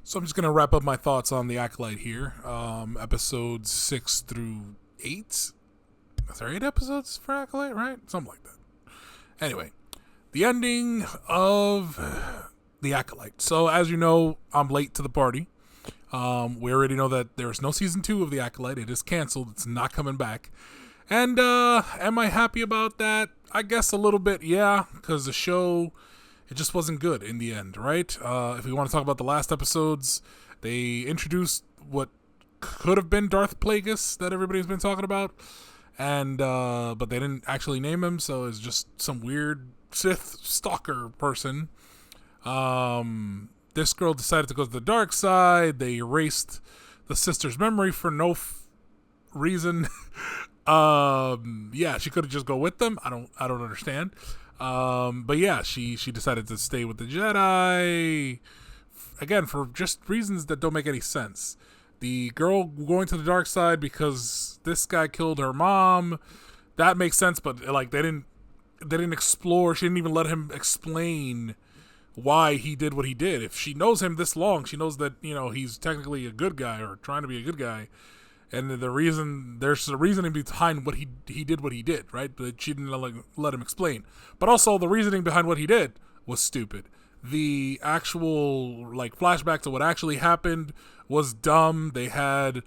So I'm just going to wrap up my thoughts on the Acolyte here. Episodes 6 through 8. Is there 8 episodes for Acolyte, right? Something like that. Anyway, the ending of the Acolyte. So as you know, I'm late to the party. We already know that there's no season 2 of the Acolyte. It is canceled. It's not coming back. And am I happy about that? I guess a little bit, yeah, because the show, it just wasn't good in the end, right? If we want to talk about the last episodes, they introduced what could have been Darth Plagueis that everybody's been talking about, and but they didn't actually name him, so it's just some weird Sith stalker person. This girl decided to go to the dark side. They erased the sister's memory for no reason. Yeah, she could have just go with them. I don't understand. But yeah, she decided to stay with the Jedi again for just reasons that don't make any sense. The girl going to the dark side because this guy killed her mom, that makes sense, but like they didn't explore. She didn't even let him explain why he did what he did. If she knows him this long, she knows that, you know, he's technically a good guy or trying to be a good guy. And there's a reasoning behind what he did what he did, right? But she didn't let him explain. But also the reasoning behind what he did was stupid. The actual flashback to what actually happened was dumb. They had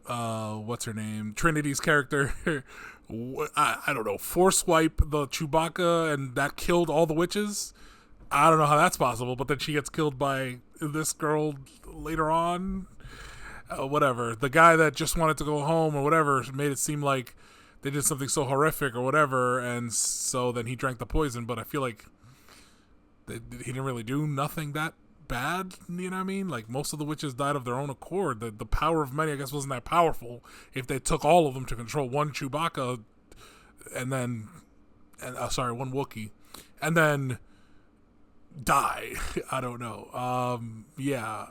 what's her name? Trinity's character. I don't know. Force wipe the Chewbacca, and that killed all the witches. I don't know how that's possible. But then she gets killed by this girl later on. Whatever. The guy that just wanted to go home or whatever made it seem like they did something so horrific or whatever, and so then he drank the poison. But I feel like he didn't really do nothing that bad. You know what I mean? Like, most of the witches died of their own accord. The power of many, I guess, wasn't that powerful if they took all of them to control one Chewbacca one Wookiee, and then die. I don't know. Yeah.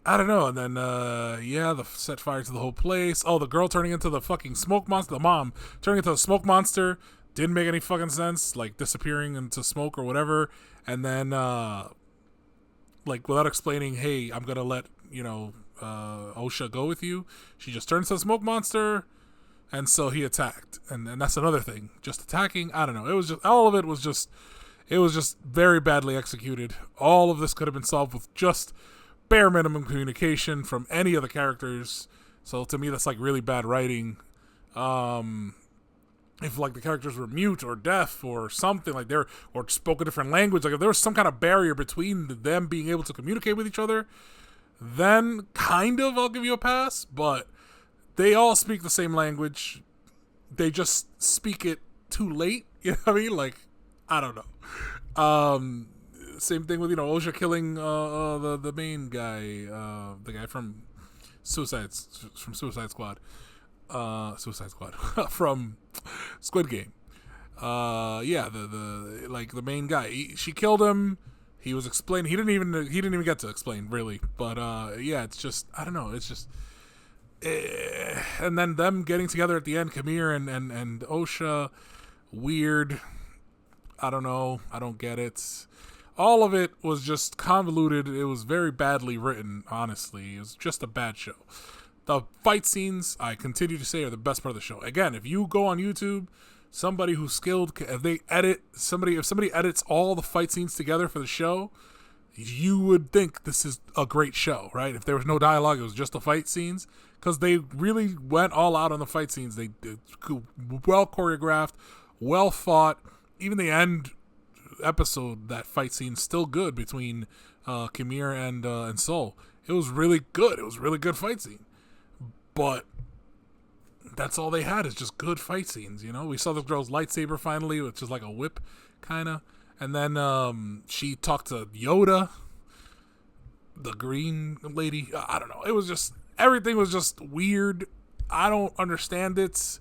I don't know. And then, the set fire to the whole place. Oh, the girl turning into the fucking smoke monster. The mom turning into a smoke monster. Didn't make any fucking sense. Like, disappearing into smoke or whatever. And then, without explaining, hey, I'm going to let, Osha go with you. She just turns into a smoke monster. And so he attacked. And that's another thing. Just attacking. I don't know. It was just, all of it was just very badly executed. All of this could have been solved with just bare minimum communication from any of the characters. So to me, that's really bad writing. If the characters were mute or deaf or something or spoke a different language, if there was some kind of barrier between them being able to communicate with each other, then kind of I'll give you a pass. But they all speak the same language. They just speak it too late. You know what I mean? I don't know. Same thing with, Osha killing the main guy, the guy from Suicide Squad, from Squid Game. The main guy. She killed him. He was explaining. He didn't even get to explain really. But it's just, I don't know. It's just, and then them getting together at the end, Kamir and Osha, weird. I don't know. I don't get it. All of it was just convoluted. It was very badly written, honestly. It was just a bad show. The fight scenes, I continue to say, are the best part of the show. Again, if you go on YouTube, somebody who's skilled, if somebody edits all the fight scenes together for the show, you would think this is a great show, right? If there was no dialogue, it was just the fight scenes. Because they really went all out on the fight scenes. They well choreographed, well fought. Even the end episode, that fight scene, still good between Kamir and Sol. It was really good. It was a really good fight scene. But that's all they had, is just good fight scenes. We saw this girl's lightsaber finally, which is like a whip kind of. And then she talked to Yoda, the green lady. I don't know. It was just, everything was just weird. I don't understand it.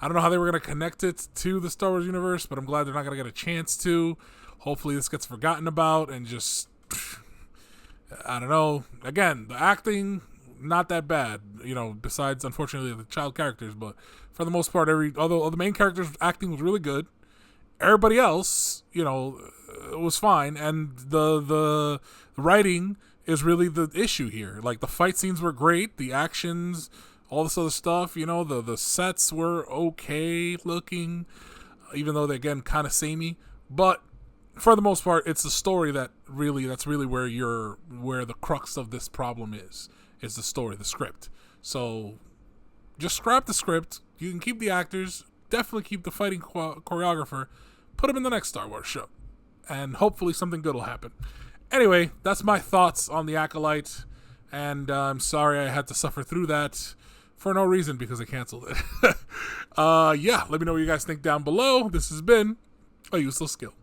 I don't know how they were going to connect it to the Star Wars universe, but I'm glad they're not going to get a chance to. Hopefully this gets forgotten about and just, I don't know. Again, the acting, not that bad, besides, unfortunately, the child characters. But for the most part, although the main character's acting was really good, everybody else, was fine. And the writing is really the issue here. Like, the fight scenes were great, the actions, all this other stuff, you know, the sets were okay looking, even though they're, again, kind of samey. But for the most part, it's the story that's really where the crux of this problem is the story, the script. So just scrap the script. You can keep the actors, definitely keep the fighting choreographer, put him in the next Star Wars show, and hopefully something good will happen. Anyway, that's my thoughts on the Acolyte, and I'm sorry I had to suffer through that for no reason because I canceled it. Yeah, let me know what you guys think down below. This has been A Useless Skill.